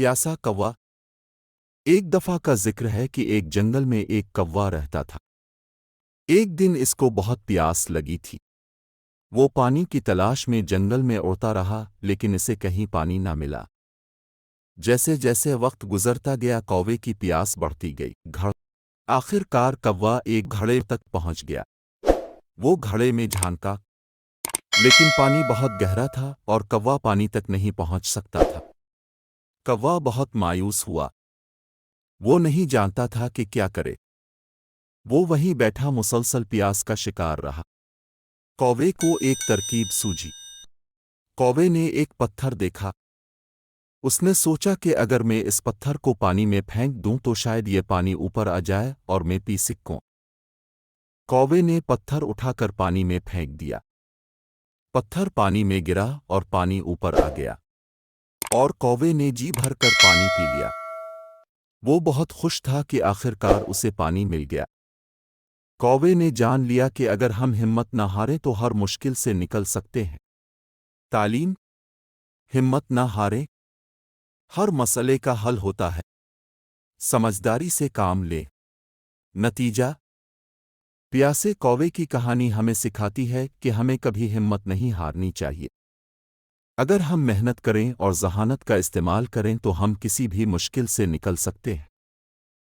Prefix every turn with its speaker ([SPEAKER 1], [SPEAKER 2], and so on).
[SPEAKER 1] پیاسا کوا۔ ایک دفعہ کا ذکر ہے کہ ایک جنگل میں ایک کوا رہتا تھا۔ ایک دن اس کو بہت پیاس لگی تھی۔ وہ پانی کی تلاش میں جنگل میں اڑتا رہا لیکن اسے کہیں پانی نہ ملا۔ جیسے جیسے وقت گزرتا گیا کوے کی پیاس بڑھتی گئی۔ آخر کار کوا ایک گھڑے تک پہنچ گیا۔ وہ گھڑے میں جھانکا لیکن پانی بہت گہرا تھا اور کوا پانی تک نہیں پہنچ سکتا تھا۔ کوا بہت مایوس ہوا۔ وہ نہیں جانتا تھا کہ کیا کرے۔ وہ وہیں بیٹھا مسلسل پیاس کا شکار رہا۔ کوے کو ایک ترکیب سوجھی۔ کوے نے ایک پتھر دیکھا۔ اس نے سوچا کہ اگر میں اس پتھر کو پانی میں پھینک دوں تو شاید یہ پانی اوپر آ جائے اور میں پی سکوں۔ کوے نے پتھر اٹھا کر پانی میں پھینک دیا۔ پتھر پانی میں گرا اور پانی اوپر آ گیا اور کوے نے جی بھر کر پانی پی لیا۔ وہ بہت خوش تھا کہ آخر کار اسے پانی مل گیا۔ کوے نے جان لیا کہ اگر ہم ہمت نہ ہاریں تو ہر مشکل سے نکل سکتے ہیں۔ تعلیم: ہمت نہ ہاریں، ہر مسئلے کا حل ہوتا ہے۔ سمجھداری سے کام لیں۔ نتیجہ: پیاسے کوے کی کہانی ہمیں سکھاتی ہے کہ ہمیں کبھی ہمت نہیں ہارنی چاہیے۔ اگر ہم محنت کریں اور ذہانت کا استعمال کریں تو ہم کسی بھی مشکل سے نکل سکتے ہیں۔